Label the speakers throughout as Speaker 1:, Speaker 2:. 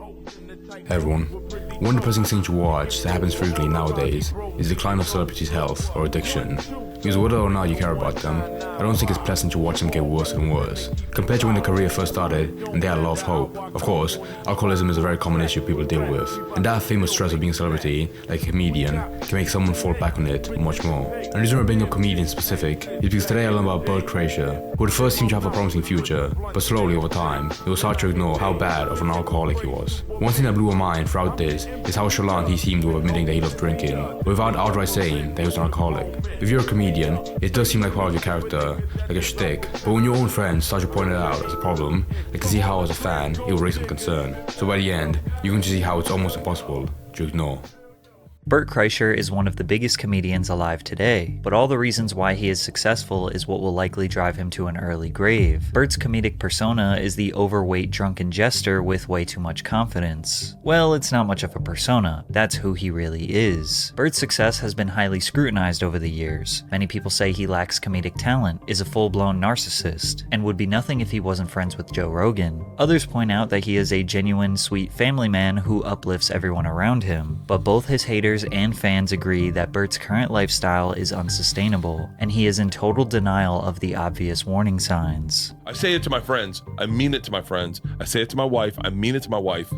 Speaker 1: Hey everyone. One depressing thing to watch that happens frequently nowadays is the decline of celebrities' health or addiction. Because whether or not you care about them, I don't think it's pleasant to watch them get worse and worse. Compared to when their career first started and they had a lot of hope. Of course, alcoholism is a very common issue people deal with. And that famous stress of being a celebrity, like a comedian, can make someone fall back on it much more. And the reason I bring up comedian specific is because today I learned about Bert Kreischer, who at first seemed to have a promising future, but slowly over time, he was hard to ignore how bad of an alcoholic he was. One thing that blew my mind throughout this is how chalant he seemed with admitting that he loved drinking, without outright saying that he was an alcoholic. If you're a comedian, it does seem like part of your character, like a shtick, but when your own friends start to point it out as a problem, I can see how as a fan, it will raise some concern. So by the end, you can see how it's almost impossible to ignore.
Speaker 2: Bert Kreischer is one of the biggest comedians alive today, but all the reasons why he is successful is what will likely drive him to an early grave. Bert's comedic persona is the overweight drunken jester with way too much confidence. Well, it's not much of a persona, that's who he really is. Bert's success has been highly scrutinized over the years. Many people say he lacks comedic talent, is a full-blown narcissist, and would be nothing if he wasn't friends with Joe Rogan. Others point out that he is a genuine, sweet family man who uplifts everyone around him, but both his haters and fans agree that Bert's current lifestyle is unsustainable, and he is in total denial of the obvious warning signs.
Speaker 3: I say it to my friends, I mean it to my friends, I say it to my wife, I mean it to my wife,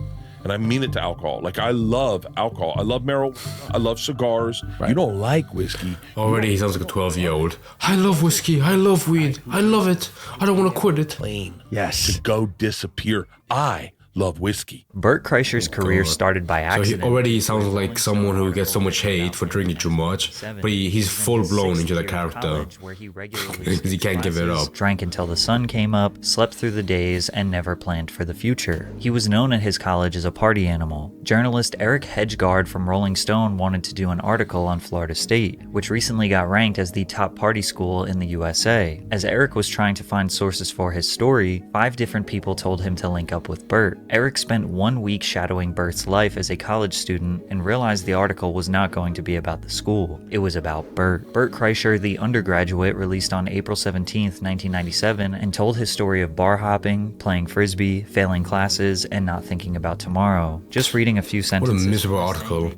Speaker 3: and I mean it to alcohol. Like, I love alcohol, I love marijuana, I love cigars.
Speaker 4: Right. You don't like whiskey.
Speaker 1: Already he sounds like a 12-year-old. I love whiskey, I love weed, I love it, I don't want to quit it.
Speaker 4: Plain. Yes.
Speaker 3: To go disappear. I love whiskey.
Speaker 2: Bert Kreischer's career started by accident.
Speaker 1: So he already sounds like someone who gets so much hate for drinking too much, but he's full-blown into the character because he can't give it up.
Speaker 2: Drank until the sun came up, slept through the days, and never planned for the future. He was known at his college as a party animal. Journalist Eric Hedgegaard from Rolling Stone wanted to do an article on Florida State, which recently got ranked as the top party school in the USA. As Eric was trying to find sources for his story, 5 different people told him to link up with Bert. Eric spent 1 week shadowing Bert's life as a college student and realized the article was not going to be about the school. It was about Bert. Bert Kreischer, the undergraduate, released on April 17, 1997, and told his story of bar hopping, playing frisbee, failing classes, and not thinking about tomorrow. Just reading a few sentences.
Speaker 1: What a miserable article.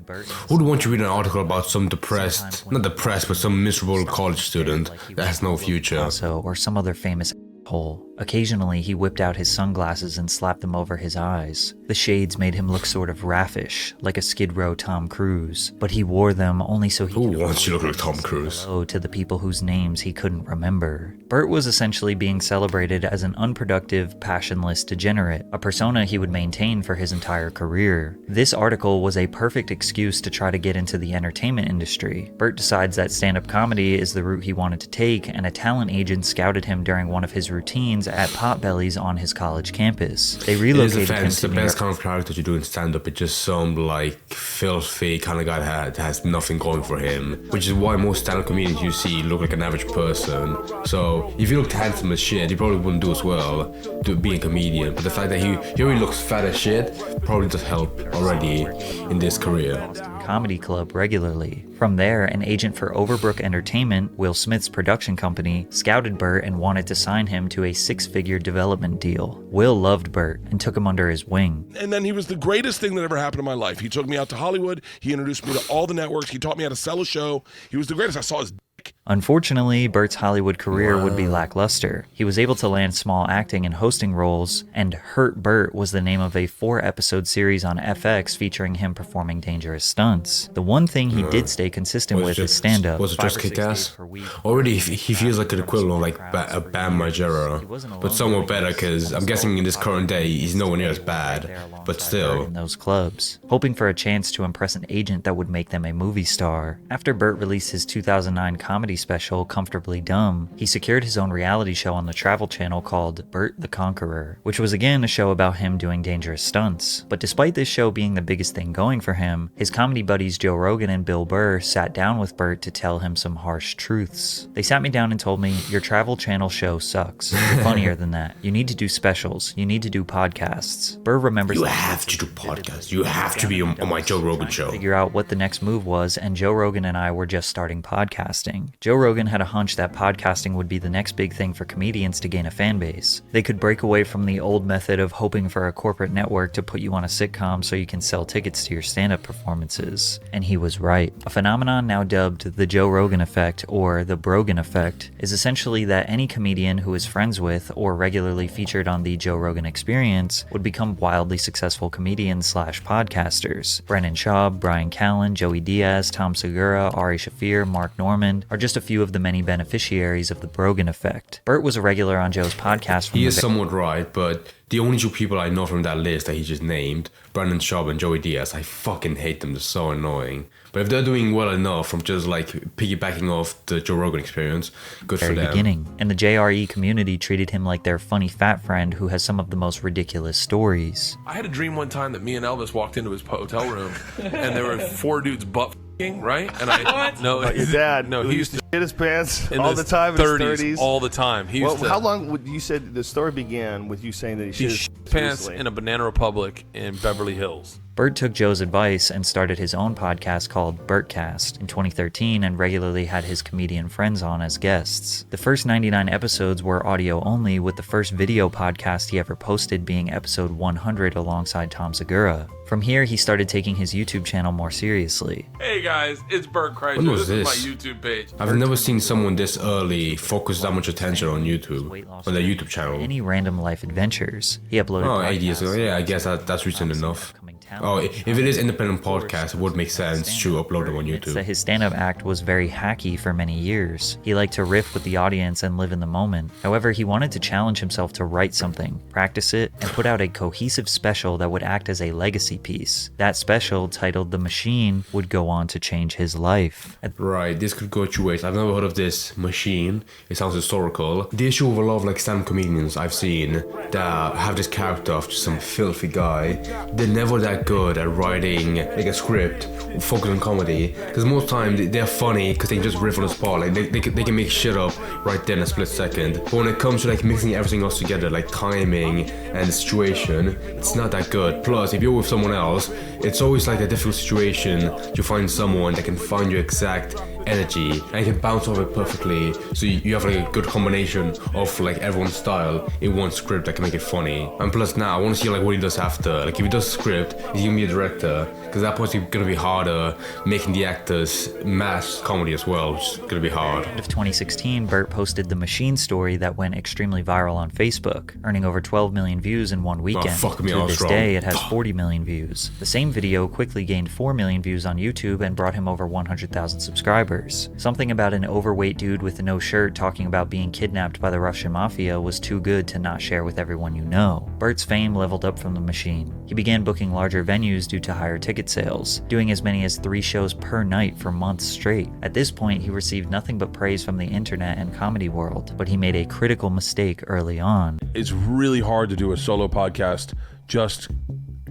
Speaker 1: Who would want to read an article about some not depressed, but some miserable college student that has no future?
Speaker 2: Or some other famous hole. Occasionally, he whipped out his sunglasses and slapped them over his eyes. The shades made him look sort of raffish, like a Skid Row Tom Cruise, but he wore them only so he
Speaker 1: Who wants to look like Tom Cruise?
Speaker 2: Hello to the people whose names he couldn't remember. Bert was essentially being celebrated as an unproductive, passionless degenerate, a persona he would maintain for his entire career. This article was a perfect excuse to try to get into the entertainment industry. Bert decides that stand-up comedy is the route he wanted to take, and a talent agent scouted him during one of his routines at Potbelly's on his college campus. They relocated him to
Speaker 1: the best kind of character to do in stand-up. It's just some like filthy kind of guy that has nothing going for him, which is why most stand-up comedians you see look like an average person. So if you looked handsome as shit, you probably wouldn't do as well to be a comedian. But the fact that he already looks fat as shit probably does help already in this career.
Speaker 2: Comedy Club regularly. From there, an agent for Overbrook Entertainment, Will Smith's production company, scouted Bert and wanted to sign him to a 6-figure development deal. Will loved Bert and took him under his wing.
Speaker 3: And then he was the greatest thing that ever happened in my life. He took me out to Hollywood. He introduced me to all the networks. He taught me how to sell a show. He was the greatest. I saw his dick.
Speaker 2: Unfortunately, Bert's Hollywood career would be lackluster. He was able to land small acting and hosting roles, and Hurt Bert was the name of a 4-episode series on FX featuring him performing dangerous stunts. The one thing he did stay consistent with is stand-up.
Speaker 1: Was it just kick-ass? Already he feels like an equivalent of like a Bam Margera, but somewhat better because I'm guessing in this current day he's nowhere near as bad, but still.
Speaker 2: In those clubs, hoping for a chance to impress an agent that would make them a movie star. After Bert released his 2009 comedy special, Comfortably Dumb, he secured his own reality show on the Travel Channel called Bert the Conqueror, which was again a show about him doing dangerous stunts. But despite this show being the biggest thing going for him, his comedy buddies Joe Rogan and Bill Burr sat down with Bert to tell him some harsh truths. They sat me down and told me, "Your Travel Channel show sucks. You're funnier than that. You need to do specials. You need to do podcasts." Burr remembers
Speaker 1: You have to do podcasts. You have to be on my Joe Rogan show.
Speaker 2: Figure out what the next move was, and Joe Rogan and I were just starting podcasting. Joe Rogan had a hunch that podcasting would be the next big thing for comedians to gain a fan base. They could break away from the old method of hoping for a corporate network to put you on a sitcom so you can sell tickets to your stand-up performances. And he was right. A phenomenon now dubbed the Joe Rogan effect, or the Brogan effect, is essentially that any comedian who is friends with or regularly featured on the Joe Rogan Experience would become wildly successful comedians / podcasters. Brennan Schaub, Brian Callen, Joey Diaz, Tom Segura, Ari Shaffir, Mark Normand are just a few of the many beneficiaries of the Brogan effect. Bert was a regular on Joe's podcast from
Speaker 1: He is somewhat right, but the only two people I know from that list that he just named, Brendan Schaub and Joey Diaz, I fucking hate them. They're so annoying. But if they're doing well enough from just like piggybacking off the Joe Rogan Experience, good for them.
Speaker 2: Beginning. And the JRE community treated him like their funny fat friend who has some of the most ridiculous stories.
Speaker 5: I had a dream one time that me and Elvis walked into his hotel room and there were 4 dudes butt f***ing, right? And
Speaker 6: What?
Speaker 5: No,
Speaker 6: your dad.
Speaker 5: No, he used to
Speaker 6: shit his pants
Speaker 5: in
Speaker 6: all
Speaker 5: his
Speaker 6: the time in
Speaker 5: 30s,
Speaker 6: his 30s.
Speaker 5: all the time. He used to,
Speaker 6: How long would you said the story began with you saying that he
Speaker 5: he
Speaker 6: shit
Speaker 5: shit
Speaker 6: his
Speaker 5: his pants
Speaker 6: recently?
Speaker 5: in a Banana Republic in Beverly Hills.
Speaker 2: Bert took Joe's advice and started his own podcast called Bertcast in 2013 and regularly had his comedian friends on as guests. The first 99 episodes were audio only, with the first video podcast he ever posted being episode 100 alongside Tom Segura. From here, he started taking his YouTube channel more seriously.
Speaker 5: Hey guys, it's Bert Kreischer.
Speaker 1: When was
Speaker 5: This
Speaker 1: this?
Speaker 5: is my YouTube page.
Speaker 1: I've never seen someone this early focus that much attention on YouTube, on their YouTube channel.
Speaker 2: Any random life adventures. He uploaded
Speaker 1: Oh, 8 years
Speaker 2: podcasts.
Speaker 1: ago. Yeah, I guess that's recent enough. Oh, if it is independent podcast, it would make sense to upload them on
Speaker 2: It's
Speaker 1: YouTube.
Speaker 2: that his stand-up act was very hacky for many years. He liked to riff with the audience and live in the moment. However, he wanted to challenge himself to write something, practice it, and put out a cohesive special that would act as a legacy piece. That special, titled The Machine, would go on to change his life.
Speaker 1: Right, this could go two ways. I've never heard of this machine. It sounds historical. The issue with a lot of like stand-up comedians I've seen that have this character of just some filthy guy, they're never that good at writing like a script focused on comedy, because most time they're funny because they can just riff on the spot, like they can make shit up right there in a split second. But when it comes to like mixing everything else together, like timing and the situation, it's not that good. Plus, if you're with someone else, it's always like a difficult situation to find someone that can find your exact energy and can bounce off it perfectly, so you have like a good combination of like everyone's style in one script that can make it funny. And plus now I want to see like what he does after. Like if he does script, he's gonna be a director, because that part's gonna be harder, making the actors mass comedy as well, which is gonna be hard.
Speaker 2: Of 2016, Bert posted the Machine story that went extremely viral on Facebook, earning over 12 million views in one weekend.
Speaker 1: fuck me, I
Speaker 2: to
Speaker 1: was
Speaker 2: this
Speaker 1: wrong.
Speaker 2: day, it has 40 million views. The same video quickly gained 4 million views on YouTube and brought him over 100,000 subscribers. Something about an overweight dude with no shirt talking about being kidnapped by the Russian mafia was too good to not share with everyone you know. Bert's fame leveled up from the Machine. He began booking larger venues due to higher ticket sales, doing as many as 3 shows per night for months straight. At this point, he received nothing but praise from the internet and comedy world, but he made a critical mistake early on.
Speaker 3: It's really hard to do a solo podcast just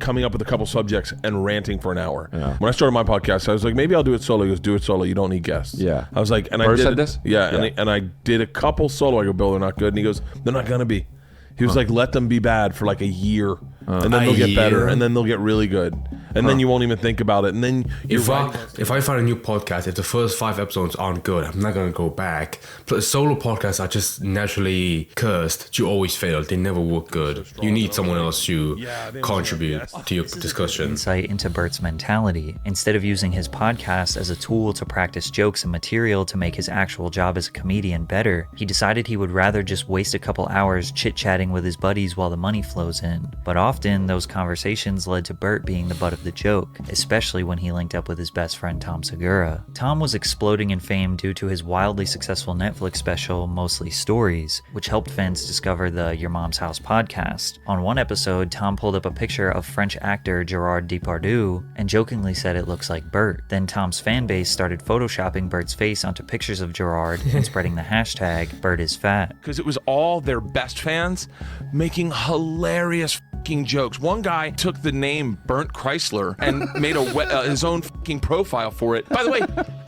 Speaker 3: coming up with a couple subjects and ranting for an hour.
Speaker 7: Yeah.
Speaker 3: When I started my podcast, I was like, maybe I'll do it solo. He goes, do it solo. You don't need guests.
Speaker 7: Yeah.
Speaker 3: I was like, and
Speaker 7: Bird
Speaker 3: I did
Speaker 7: said this?
Speaker 3: Yeah,
Speaker 7: Yeah.
Speaker 3: And I did a couple solo. I go, Bill, they're not good. And he goes, they're not gonna be. He was like, let them be bad for like a year, and then they'll get better, and then they'll get really good, and then you won't even think about it, and then
Speaker 1: If I find a new podcast, if the first 5 episodes aren't good, I'm not gonna go back. Plus, solo podcasts are just naturally cursed. You always fail. They never work good. You need someone else to contribute to your discussion.
Speaker 2: Insight into Bert's mentality. Instead of using his podcast as a tool to practice jokes and material to make his actual job as a comedian better, he decided he would rather just waste a couple hours chit-chatting with his buddies while the money flows in. But often, those conversations led to Bert being the butt of the joke, especially when he linked up with his best friend Tom Segura. Tom was exploding in fame due to his wildly successful Netflix special, Mostly Stories, which helped fans discover the Your Mom's House podcast. On one episode, Tom pulled up a picture of French actor Gerard Depardieu and jokingly said it looks like Bert. Then Tom's fan base started photoshopping Bert's face onto pictures of Gerard and spreading the hashtag Bert is fat.
Speaker 5: Because it was all their best fans making hilarious fucking jokes. One guy took the name Bernd Chrysler and made his own fucking profile for it. By the way,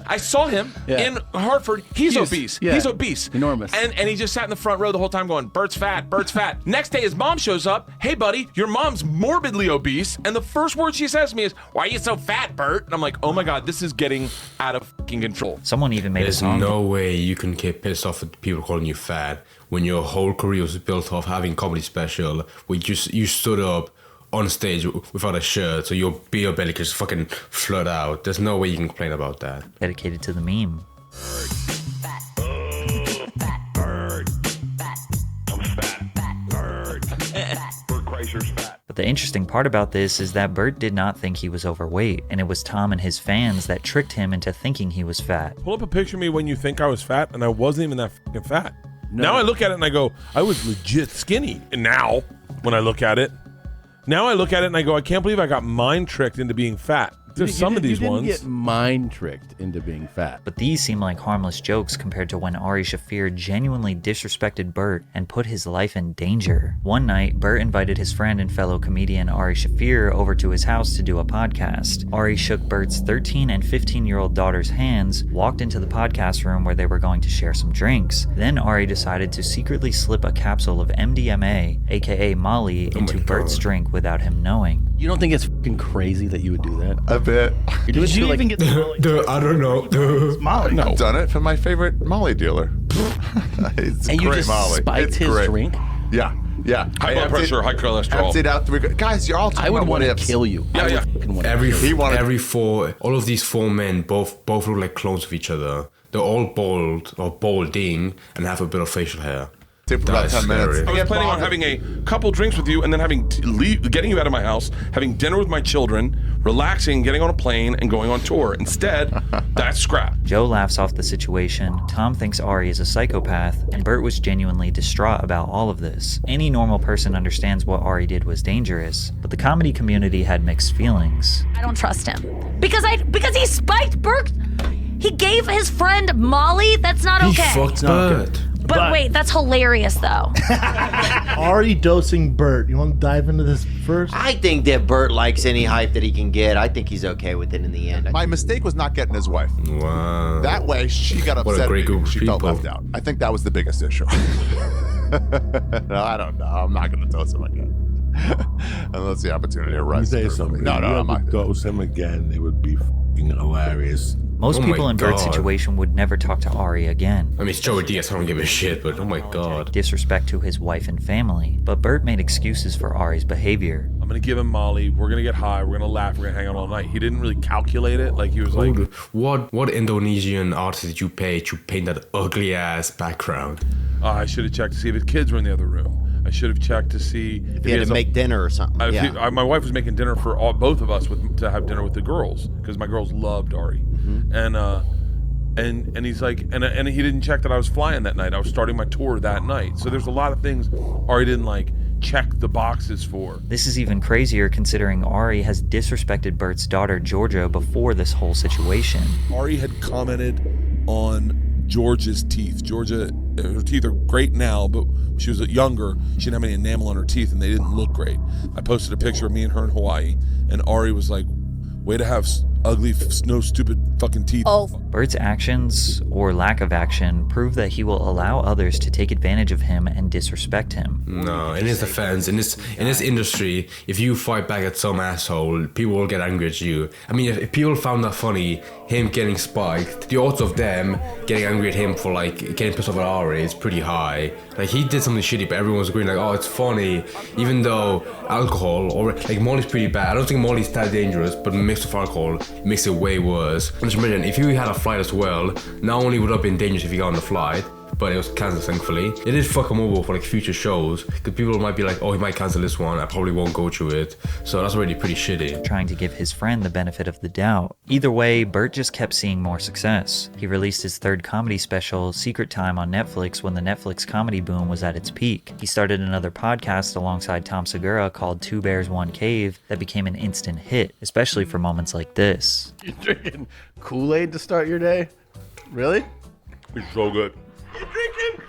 Speaker 3: I saw him in Hartford. He's obese.
Speaker 4: Yeah.
Speaker 3: He's obese.
Speaker 4: Enormous.
Speaker 3: And he just sat in the front row the whole time going, Bert's fat, Bert's fat. Next day, his mom shows up. Hey, buddy, your mom's morbidly obese. And the first word she says to me is, why are you so fat, Bert? And I'm like, oh my God, this is getting out of fucking control.
Speaker 2: Someone even made
Speaker 1: There's
Speaker 2: a song.
Speaker 1: no way you can get pissed off at people calling you fat when your whole career was built off having a comedy special where you stood up on stage without a shirt, so your beer belly could just fucking flood out. There's no way you can complain about that.
Speaker 2: Dedicated to the meme. But the interesting part about this is that Bert did not think he was overweight, and it was Tom and his fans that tricked him into thinking he was fat.
Speaker 3: Pull up a picture of me when you think I was fat, and I wasn't even that fucking fat. Now I look at it and I go, I was legit skinny. And now, when I look at it, and I go, I can't believe I got mind tricked into being fat. There's some of these
Speaker 4: you
Speaker 3: ones.
Speaker 4: didn't get mind tricked into being fat.
Speaker 2: But these seem like harmless jokes compared to when Ari Shaffir genuinely disrespected Bert and put his life in danger. One night, Bert invited his friend and fellow comedian Ari Shaffir over to his house to do a podcast. Ari shook Bert's 13 and 15-year-old daughter's hands, walked into the podcast room where they were going to share some drinks. Then Ari decided to secretly slip a capsule of MDMA, aka Molly, into Bert's drink without him knowing.
Speaker 4: You don't think it's fucking crazy that you would do that?
Speaker 7: A bit.
Speaker 4: Did you even get the
Speaker 1: I don't know.
Speaker 6: Molly.
Speaker 7: No. I've done it for my favorite Molly dealer. It's
Speaker 4: and you
Speaker 7: great
Speaker 4: just
Speaker 7: Molly.
Speaker 4: spiked
Speaker 7: It's
Speaker 4: his
Speaker 7: great.
Speaker 4: drink?
Speaker 7: Yeah.
Speaker 3: High blood pressure, high cholesterol.
Speaker 7: Emptied out 3 guys. You're all talking
Speaker 4: I would
Speaker 7: about
Speaker 4: want to
Speaker 7: what ifs.
Speaker 4: kill you.
Speaker 3: Yeah,
Speaker 4: I would
Speaker 3: yeah.
Speaker 4: fucking want to
Speaker 1: Every
Speaker 4: kill you.
Speaker 1: all of these 4 men both look like clones of each other. They're all bald or balding and have a bit of facial hair.
Speaker 7: Take for about
Speaker 1: That is
Speaker 7: 10 minutes.
Speaker 1: scary.
Speaker 3: I was planning on having a couple drinks with you and then getting you out of my house, having dinner with my children, relaxing, getting on a plane, and going on tour. Instead, that's scrap.
Speaker 2: Joe laughs off the situation, Tom thinks Ari is a psychopath, and Bert was genuinely distraught about all of this. Any normal person understands what Ari did was dangerous, but the comedy community had mixed feelings.
Speaker 8: I don't trust him. Because he spiked Bert. He gave his friend Molly. That's not
Speaker 1: He
Speaker 8: okay.
Speaker 1: fucked Bert.
Speaker 8: But wait, that's hilarious though.
Speaker 9: Ari dosing Bert. You want to dive into this first?
Speaker 10: I think that Bert likes any hype that he can get. I think he's okay with it in the end.
Speaker 7: My mistake was not getting his wife.
Speaker 1: Wow.
Speaker 7: That way, she got
Speaker 1: What a
Speaker 7: upset.
Speaker 1: great group of
Speaker 7: She felt
Speaker 1: people.
Speaker 7: left out. I think that was the biggest issue. No, I don't know. I'm not going to dose him again. Unless the opportunity
Speaker 4: Let me
Speaker 7: arises.
Speaker 4: tell you
Speaker 7: for me.
Speaker 4: something.
Speaker 7: No,
Speaker 4: If
Speaker 7: no,
Speaker 4: you
Speaker 7: I'm
Speaker 4: ever
Speaker 7: not.
Speaker 4: dose him again, it would be fucking hilarious.
Speaker 2: Most
Speaker 1: Oh my
Speaker 2: people in Bert's
Speaker 1: God.
Speaker 2: situation would never talk to Ari again.
Speaker 1: I mean, it's Joey Diaz. I don't give a shit, but oh my God.
Speaker 2: Disrespect to his wife and family, but Bert made excuses for Ari's behavior.
Speaker 3: I'm going to give him Molly. We're going to get high. We're going to laugh. We're going to hang out all night. He didn't really calculate it. Like, he was like,
Speaker 1: What Indonesian artist did you pay to paint that ugly ass background?
Speaker 3: I should have checked to see if his kids were in the other room. I should have checked to see if
Speaker 10: He had
Speaker 3: has
Speaker 10: to
Speaker 3: a-
Speaker 10: make dinner or something. Yeah.
Speaker 3: My wife was making dinner for both of us to have dinner with the girls because my girls loved Ari, and he's like, and he didn't check that I was flying that night. I was starting my tour that night, so there's a lot of things Ari didn't like check the boxes for.
Speaker 2: This is even crazier considering Ari has disrespected Bert's daughter Georgia before this whole situation.
Speaker 3: Ari had commented on Georgia's teeth. Georgia, her teeth are great now, but when she was younger, she didn't have any enamel on her teeth and they didn't look great. I posted a picture of me and her in Hawaii, and Ari was like, way to have ugly, no stupid fucking teeth.
Speaker 8: Oh.
Speaker 2: Bert's actions, or lack of action, prove that he will allow others to take advantage of him and disrespect him.
Speaker 1: No, in his defense, in this industry, if you fight back at some asshole, people will get angry at you. I mean, if people found that funny, him getting spiked, the odds of them getting angry at him for like getting pissed off at Ari is pretty high. Like, he did something shitty, but everyone's agreeing like, oh, it's funny, even though alcohol or like Molly's pretty bad. I don't think Molly's that dangerous, but mixed with alcohol, it makes it way worse. And just imagine if you had a flight as well, not only would it have been dangerous if you got on the flight, but it was cancelled thankfully. It did fuck him over for like future shows, because people might be like, oh, he might cancel this one, I probably won't go to it. So that's already pretty shitty.
Speaker 2: Trying to give his friend the benefit of the doubt. Either way, Bert just kept seeing more success. He released his third comedy special, Secret Time, on Netflix when the Netflix comedy boom was at its peak. He started another podcast alongside Tom Segura called Two Bears, One Cave that became an instant hit, especially for moments like this.
Speaker 6: You drinking Kool-Aid to start your day? Really?
Speaker 3: It's so good.
Speaker 6: You're drinking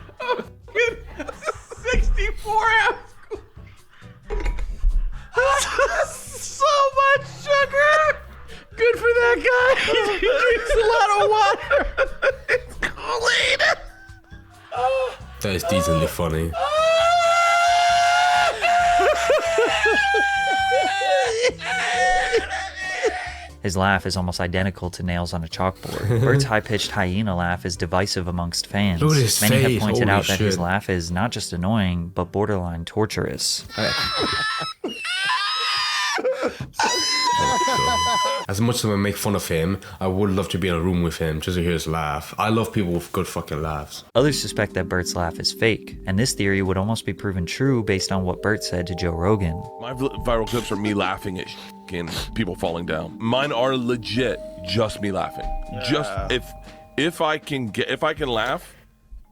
Speaker 6: a 64-ounce. So much sugar. Good for that God! He drinks a lot of water. It's Kool-Aid.
Speaker 1: That is decently funny.
Speaker 2: His laugh is almost identical to nails on a chalkboard. Bert's high-pitched hyena laugh is divisive amongst fans.
Speaker 1: Look at his
Speaker 2: Many have
Speaker 1: face,
Speaker 2: pointed
Speaker 1: holy
Speaker 2: out that his
Speaker 1: shit.
Speaker 2: laugh is not just annoying, but borderline torturous.
Speaker 1: As much as I make fun of him, I would love to be in a room with him just to hear his laugh. I love people with good fucking laughs.
Speaker 2: Others suspect that Bert's laugh is fake, and this theory would almost be proven true based on what Bert said to Joe Rogan.
Speaker 3: My viral clips are me laughing at and people falling down. Mine are legit just me laughing. Just if I can laugh,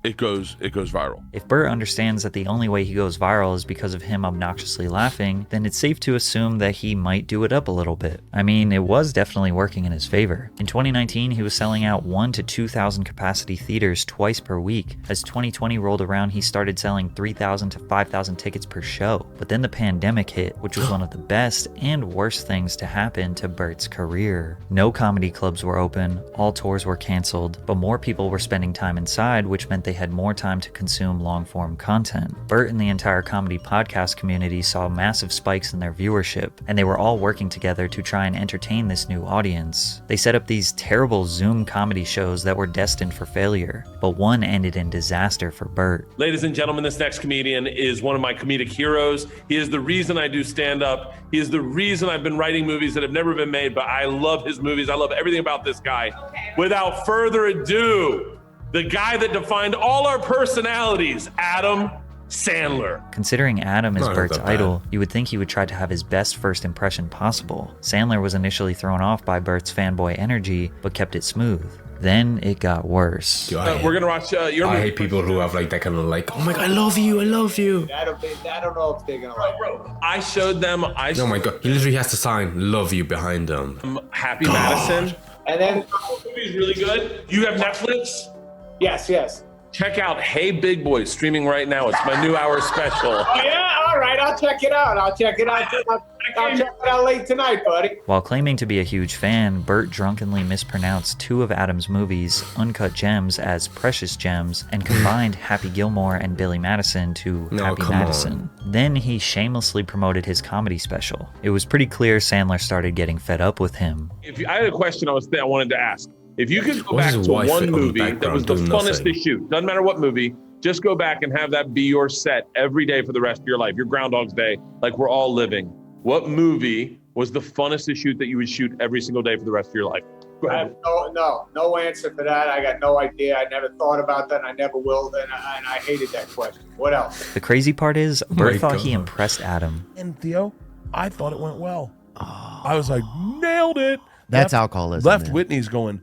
Speaker 3: it goes viral.
Speaker 2: If Bert understands that the only way he goes viral is because of him obnoxiously laughing, then it's safe to assume that he might do it up a little bit. I mean, it was definitely working in his favor. In 2019, he was selling out 1,000 to 2,000 capacity theaters twice per week. As 2020 rolled around, he started selling 3,000 to 5,000 tickets per show. But then the pandemic hit, which was one of the best and worst things to happen to Bert's career. No comedy clubs were open, all tours were canceled, but more people were spending time inside, which meant they had more time to consume long-form content. Bert and the entire comedy podcast community saw massive spikes in their viewership, and they were all working together to try and entertain this new audience. They set up these terrible Zoom comedy shows that were destined for failure, but one ended in disaster for Bert.
Speaker 5: Ladies and gentlemen, this next comedian is one of my comedic heroes. He is the reason I do stand-up. He is the reason I've been writing movies that have never been made, but I love his movies. I love everything about this guy. Without further ado, the guy that defined all our personalities, Adam Sandler.
Speaker 2: Considering Adam is
Speaker 1: Not
Speaker 2: Bert's
Speaker 1: that bad.
Speaker 2: idol, you would think he would try to have his best first impression possible. Sandler was initially thrown off by Bert's fanboy energy, but kept it smooth. Then it got worse.
Speaker 1: Yo, I,
Speaker 5: We're gonna watch your
Speaker 1: I
Speaker 5: movie.
Speaker 1: hate people who have like that kind of like, oh my god, I love you, I love you.
Speaker 10: I don't know if they're gonna like it.
Speaker 5: I showed them.
Speaker 1: Oh my god, he literally has to sign love you behind him.
Speaker 5: Happy Madison.
Speaker 11: And then,
Speaker 5: The movie's really good. You have Netflix?
Speaker 11: yes.
Speaker 5: Check out Hey Big Boy, streaming right now. It's my new hour special.
Speaker 11: Oh, yeah? All right, I'll check it out. I'll check it out late tonight, buddy.
Speaker 2: While claiming to be a huge fan, Bert drunkenly mispronounced two of Adam's movies, Uncut Gems, as Precious Gems, and combined Happy Gilmore and Billy Madison to
Speaker 1: No,
Speaker 2: Happy
Speaker 1: come
Speaker 2: Madison. Then he shamelessly promoted his comedy special. It was pretty clear Sandler started getting fed up with him.
Speaker 5: I had a question I wanted to ask. If you could go
Speaker 1: What's
Speaker 5: back
Speaker 1: his
Speaker 5: to
Speaker 1: wife
Speaker 5: one
Speaker 1: on the
Speaker 5: movie that
Speaker 1: background
Speaker 5: was the
Speaker 1: doing
Speaker 5: funnest
Speaker 1: nothing?
Speaker 5: to shoot, doesn't matter what movie, just go back and have that be your set every day for the rest of your life, your Groundhog's Day, like we're all living. What movie was the funnest to shoot that you would shoot every single day for the rest of your life? Go
Speaker 11: I
Speaker 5: ahead.
Speaker 11: have no answer for that. I got no idea. I never thought about that. And I never will. And I hated that question. What else?
Speaker 2: The crazy part is, Bert
Speaker 1: my
Speaker 2: thought he
Speaker 1: God.
Speaker 2: impressed Adam.
Speaker 3: And Theo, I thought it went well. I was like, nailed it.
Speaker 10: That's
Speaker 3: Left-
Speaker 10: alcoholism.
Speaker 3: Left
Speaker 10: man.
Speaker 3: Whitney's going,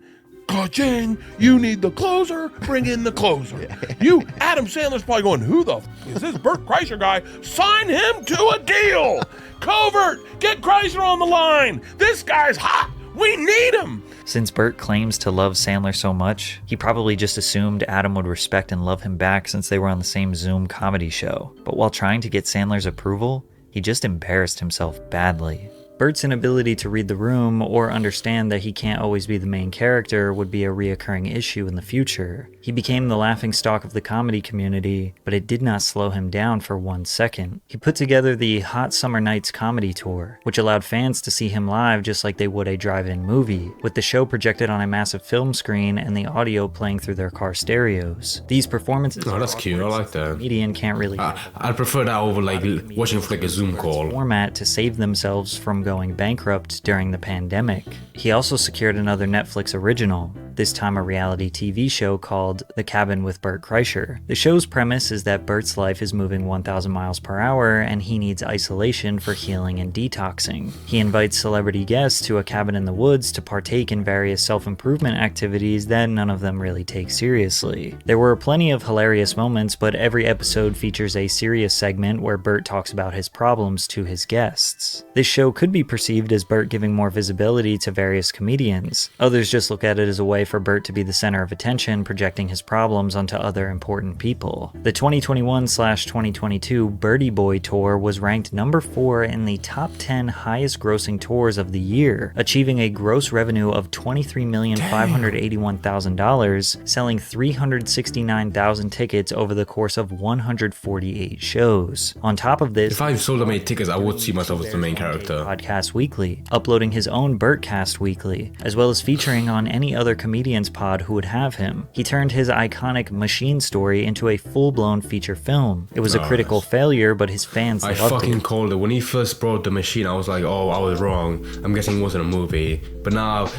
Speaker 3: ka-ching, you need the closer, bring in the closer. You, Adam Sandler's probably going, who the is this Bert Kreischer guy? Sign him to a deal. Covert, get Kreischer on the line. This guy's hot. We need him.
Speaker 2: Since Bert claims to love Sandler so much, he probably just assumed Adam would respect and love him back since they were on the same Zoom comedy show. But while trying to get Sandler's approval, he just embarrassed himself badly. Bert's inability to read the room or understand that he can't always be the main character would be a reoccurring issue in the future. He became the laughingstock of the comedy community, but it did not slow him down for 1 second. He put together the Hot Summer Nights comedy tour, which allowed fans to see him live just like they would a drive-in movie, with the show projected on a massive film screen and the audio playing through their car stereos. These performances
Speaker 1: Oh, that's cute. I like
Speaker 2: the
Speaker 1: that.
Speaker 2: comedian can't really
Speaker 1: I'd prefer that over like watching for like a Zoom call.
Speaker 2: format to save themselves from going bankrupt during the pandemic. He also secured another Netflix original, this time a reality TV show called The Cabin with Bert Kreischer. The show's premise is that Bert's life is moving 1,000 miles per hour and he needs isolation for healing and detoxing. He invites celebrity guests to a cabin in the woods to partake in various self-improvement activities that none of them really take seriously. There were plenty of hilarious moments, but every episode features a serious segment where Bert talks about his problems to his guests. This show could be perceived as Bert giving more visibility to various comedians. Others just look at it as a way way for Bert to be the center of attention, projecting his problems onto other important people. The 2021/2022 Birdie Boy Tour was ranked number 4 in the top 10 highest grossing tours of the year, achieving a gross revenue of $23,581,000, selling 369,000 tickets over the course of 148 shows. On top of this,
Speaker 1: If I sold that many tickets, I would see myself as the main character.
Speaker 2: Podcast Weekly, uploading his own Bertcast Weekly, as well as featuring on any other comedian's pod who would have him. He turned his iconic Machine story into a full-blown feature film. It was a critical failure, but his fans
Speaker 1: I
Speaker 2: loved
Speaker 1: fucking
Speaker 2: it.
Speaker 1: called it. When he first brought the Machine, I was like, oh, I was wrong. I'm guessing it wasn't a movie. But now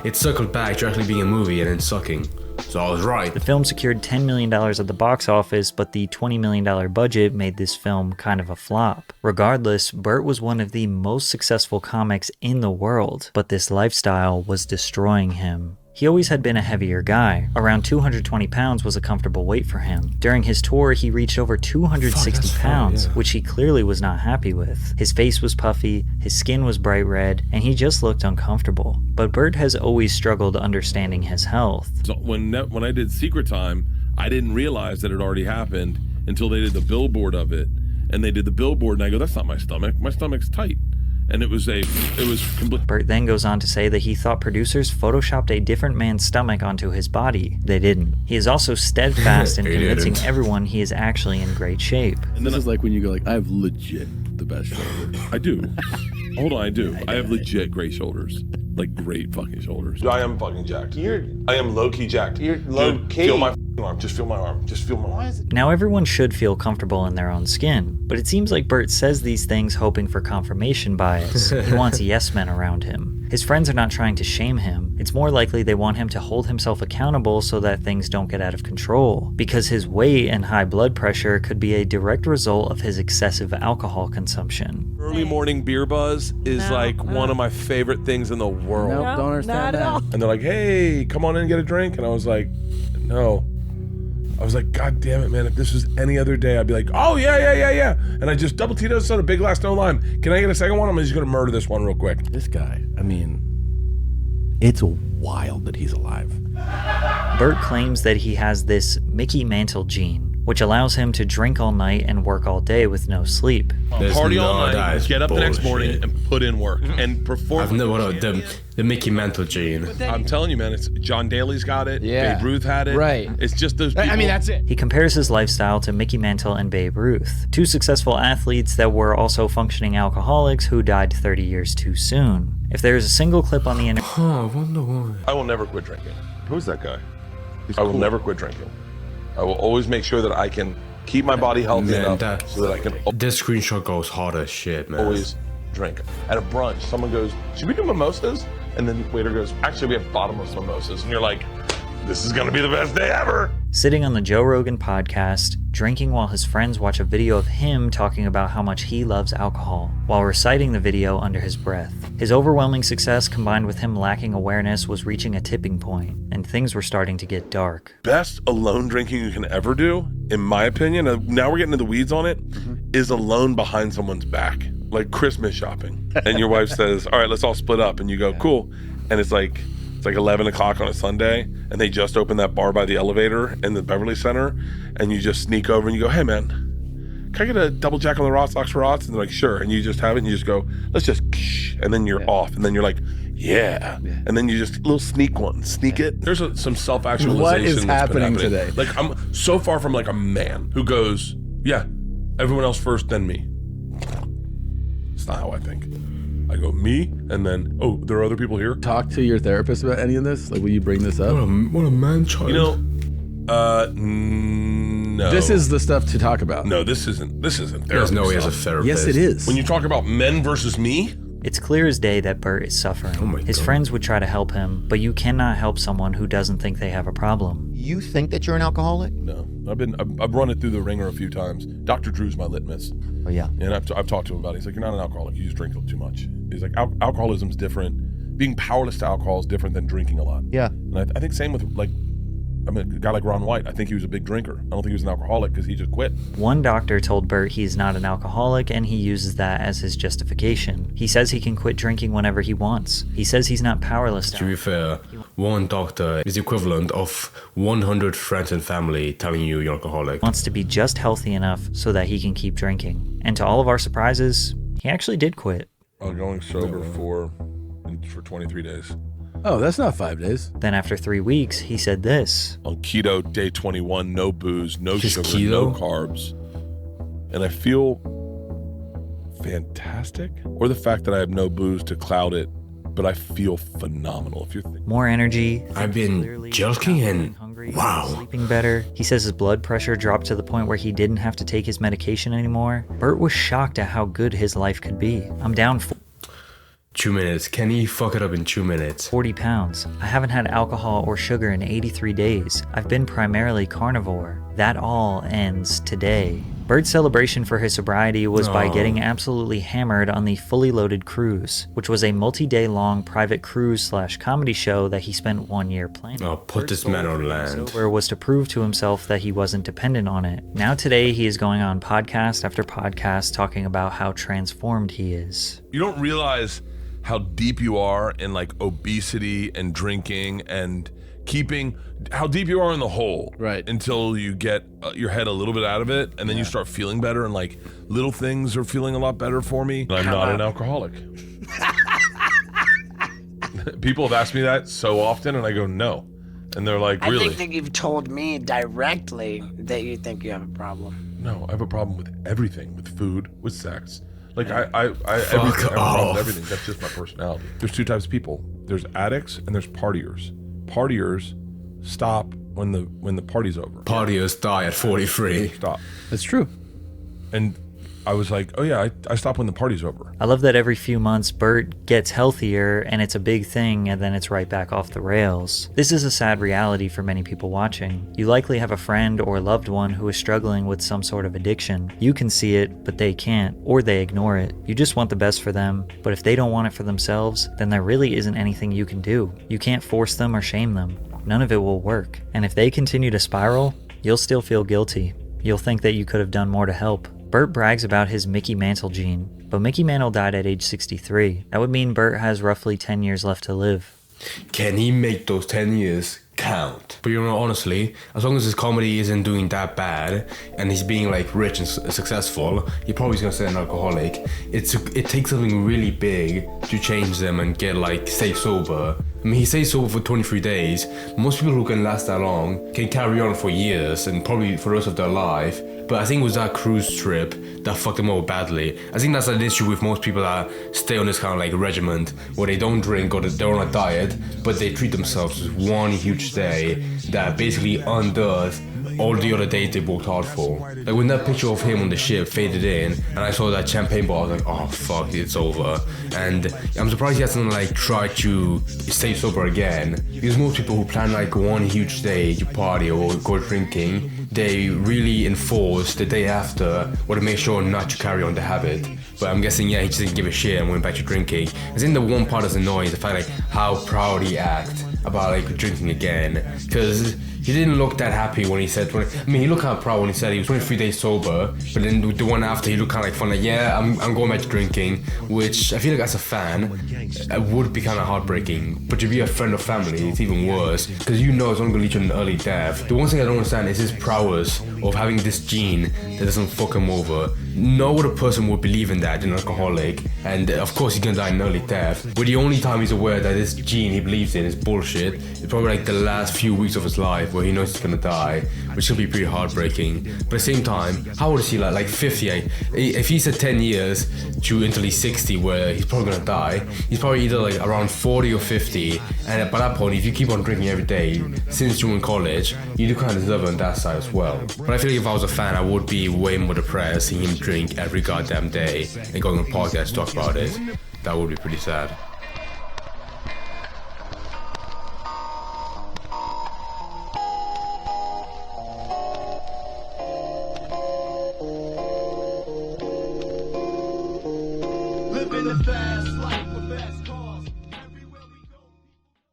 Speaker 1: it circled back to actually being a movie and then sucking. So I was right.
Speaker 2: The film secured $10 million at the box office, but the $20 million budget made this film kind of a flop. Regardless, Bert was one of the most successful comics in the world, but this lifestyle was destroying him. He always had been a heavier guy. Around 220 pounds was a comfortable weight for him. During his tour, he reached over 260 pounds, which he clearly was not happy with. His face was puffy, his skin was bright red, and he just looked uncomfortable. But Bert has always struggled understanding his health.
Speaker 3: So when I did Secret Time, I didn't realize that it already happened until they did the billboard of it. And they did the billboard, and I go, that's not my stomach. My stomach's tight. And it was complete.
Speaker 2: Bert then goes on to say that he thought producers photoshopped a different man's stomach onto his body. They didn't. He is also steadfast in convincing everyone he is actually in great shape.
Speaker 6: And this is like when you go like, I have legit the best shoulders.
Speaker 3: I do. Hold on, I do. I have legit great shoulders. Like great fucking shoulders. I am fucking jacked. I am low-key jacked.
Speaker 10: You're low-key.
Speaker 3: Feel my arm. Just feel my arm. Just feel my arm.
Speaker 2: Now everyone should feel comfortable in their own skin, but it seems like Bert says these things hoping for confirmation bias. He wants yes men around him. His friends are not trying to shame him. It's more likely they want him to hold himself accountable so that things don't get out of control, because his weight and high blood pressure could be a direct result of his excessive alcohol consumption.
Speaker 3: Early morning beer buzz is one of my favorite things in the world.
Speaker 6: Nope, don't understand that.
Speaker 3: And they're like, hey, come on in and get a drink. And I was like, no. I was like, God damn it, man. If this was any other day, I'd be like, oh, yeah. And I just double Tito's soda, big glass, no lime. Can I get a second one? I'm just going to murder this one real quick.
Speaker 6: This guy, I mean, it's wild that he's alive.
Speaker 2: Bert claims that he has this Mickey Mantle gene, which allows him to drink all night and work all day with no sleep.
Speaker 3: Party all night, get up the next morning and put in work and perform.
Speaker 1: I've never heard of the Mickey Mantle gene.
Speaker 3: I'm telling you, man, it's John Daly's got it.
Speaker 6: Yeah.
Speaker 3: Babe Ruth had it.
Speaker 6: Right.
Speaker 3: It's just those people.
Speaker 6: I mean, that's it.
Speaker 2: He compares his lifestyle to Mickey Mantle and Babe Ruth, two successful athletes that were also functioning alcoholics who died 30 years too soon. If there is a single clip on the internet,
Speaker 1: I wonder why.
Speaker 3: I will never quit drinking.
Speaker 7: Who's that guy?
Speaker 3: I will never quit drinking. I will always make sure that I can keep my body healthy enough so that I can
Speaker 1: This screenshot goes hard as shit, man.
Speaker 3: always drink. At a brunch, someone goes, should we do mimosas? And then the waiter goes, actually, we have bottomless mimosas. And you're like, this is going to be the best day ever.
Speaker 2: sitting on the Joe Rogan podcast, drinking while his friends watch a video of him talking about how much he loves alcohol, while reciting the video under his breath. His overwhelming success combined with him lacking awareness was reaching a tipping point, and things were starting to get dark.
Speaker 3: Best alone drinking you can ever do, in my opinion, now we're getting into the weeds on it, is alone behind someone's back. Like Christmas shopping. And your wife says, all right, let's all split up. And you go, cool. And it's like 11 o'clock on a Sunday, and they just opened that bar by the elevator in the Beverly Center, and you just sneak over and you go, hey man, can I get a double Jack on the Rocks, Rocks? And they're like, sure. And you just have it and you just go, let's just, and then you're off. And then you're like, yeah. And then you just little sneak it. There's some self-actualization.
Speaker 6: What is happening today?
Speaker 3: Like, I'm so far from like a man who goes, yeah, everyone else first, then me. It's not how I think. I go, me, and then, oh, there are other people here?
Speaker 6: Talk to your therapist about any of this? Like, will you bring this up?
Speaker 1: What a man-child.
Speaker 3: You know, no.
Speaker 6: This is the stuff to talk about.
Speaker 3: No, this isn't therapy.
Speaker 1: There's no way as a
Speaker 3: stuff.
Speaker 1: therapist.
Speaker 6: Yes, it is.
Speaker 3: When you talk about men versus me,
Speaker 2: It's clear as day that Bert is suffering.
Speaker 1: Oh my
Speaker 2: His
Speaker 1: God.
Speaker 2: friends would try to help him, but you cannot help someone who doesn't think they have a problem.
Speaker 10: You think that you're an alcoholic?
Speaker 3: no. I've run it through the ringer a few times. Dr. Drew's my litmus.
Speaker 10: Oh, yeah.
Speaker 3: And I've talked to him about it. He's like, you're not an alcoholic. You just drink too much. He's like, alcoholism's different. Being powerless to alcohol is different than drinking a lot.
Speaker 10: Yeah.
Speaker 3: And I think same with a guy like Ron White. I think he was a big drinker. I don't think he was an alcoholic because he just quit.
Speaker 2: One doctor told Bert he's not an alcoholic, and he uses that as his justification. He says he can quit drinking whenever he wants. He says he's not powerless
Speaker 1: To be fair, one doctor is the equivalent of 100 friends and family telling you you're alcoholic.
Speaker 2: Wants to be just healthy enough so that he can keep drinking. And to all of our surprises, he actually did quit.
Speaker 3: I'm going sober for 23 days.
Speaker 6: Oh, that's not 5 days.
Speaker 2: Then after 3 weeks, he said this.
Speaker 3: On keto, day 21, no booze, no
Speaker 1: Just
Speaker 3: sugar,
Speaker 1: keto?
Speaker 3: no carbs. And I feel fantastic. Or the fact that I have no booze to cloud it, but I feel phenomenal. If you're thinking.
Speaker 2: More energy.
Speaker 1: I've been
Speaker 2: clearly,
Speaker 1: joking
Speaker 2: not
Speaker 1: and
Speaker 2: feeling hungry,
Speaker 1: wow.
Speaker 2: sleeping better. He says his blood pressure dropped to the point where he didn't have to take his medication anymore. Bert was shocked at how good his life could be. I'm down
Speaker 1: 2 minutes. Can he fuck it up in 2 minutes?
Speaker 2: 40 pounds. I haven't had alcohol or sugar in 83 days. I've been primarily carnivore. That all ends today. Bert's celebration for his sobriety was by getting absolutely hammered on the Fully Loaded Cruise, which was a multi-day long private cruise/comedy show that he spent 1 year planning.
Speaker 1: Oh, put this man on land.
Speaker 2: Sober was to prove to himself that he wasn't dependent on it. Now today he is going on podcast after podcast talking about how transformed he is.
Speaker 3: You don't realize how deep you are in like obesity and drinking and keeping how deep you are in the hole,
Speaker 6: right?
Speaker 3: Until you get your head a little bit out of it, and then you start feeling better, and like little things are feeling a lot better for me. I'm not an alcoholic. People have asked me that so often, and I go no, and they're like, really?
Speaker 12: I think that you've told me directly that you think you have a problem.
Speaker 3: No, I have a problem with everything, with food, with sex. Like I have a problem with everything. That's just my personality. There's two types of people. There's addicts and there's partiers. Partiers stop when the party's over.
Speaker 1: Partiers die at 43.
Speaker 3: Stop.
Speaker 6: That's true.
Speaker 3: And I was like, oh yeah, I stop when the party's over.
Speaker 2: I love that every few months Bert gets healthier and it's a big thing and then it's right back off the rails. This is a sad reality for many people watching. You likely have a friend or loved one who is struggling with some sort of addiction. You can see it, but they can't, or they ignore it. You just want the best for them, but if they don't want it for themselves, then there really isn't anything you can do. You can't force them or shame them. None of it will work. And if they continue to spiral, you'll still feel guilty. You'll think that you could have done more to help. Bert brags about his Mickey Mantle gene, but Mickey Mantle died at age 63. That would mean Bert has roughly 10 years left to live.
Speaker 1: Can he make those 10 years count? But you know, honestly, as long as his comedy isn't doing that bad and he's being like rich and successful, he probably is gonna stay an alcoholic. It takes something really big to change them and get like stay sober. I mean, he stays sober for 23 days. Most people who can last that long can carry on for years and probably for the rest of their life. But I think it was that cruise trip that fucked them over badly. I think that's an issue with most people that stay on this kind of like regiment where they don't drink or they're on a diet, but they treat themselves as one huge day that basically undoes all the other days they worked hard for. Like when that picture of him on the ship faded in and I saw that champagne bottle, I was like, oh fuck, it's over. And I'm surprised he hasn't like tried to stay sober again. Because most people who plan like one huge day to party or go drinking, they really enforce the day after or to make sure not to carry on the habit. But I'm guessing, yeah, he just didn't give a shit and went back to drinking. I think the one part that's annoying is the fact like how proud he acts about like drinking again. Because he didn't look that happy when he said, he looked kind of proud when he said he was 23 days sober, but then the one after he looked kind of like fun, like, yeah, I'm going back to drinking, which I feel like as a fan, it would be kind of heartbreaking. But to be a friend or family, it's even worse, because you know it's only going to lead to an early death. The one thing I don't understand is his prowess of having this gene that doesn't fuck him over. No other person would believe in that, an alcoholic, and of course he's gonna die an early death. But the only time he's aware that this gene he believes in is bullshit is probably like the last few weeks of his life where he knows he's gonna die, which can be pretty heartbreaking. But at the same time, how old is he, like 58? If he's at 10 years to until he's 60 where he's probably gonna die, he's probably either like around 40 or 50, and by that point, if you keep on drinking every day since you were in college, you do kind of deserve it on that side as well. But I feel like if I was a fan, I would be way more depressed seeing him drink every goddamn day and going on podcasts to talk about it. That would be pretty sad.
Speaker 13: Living the fast life.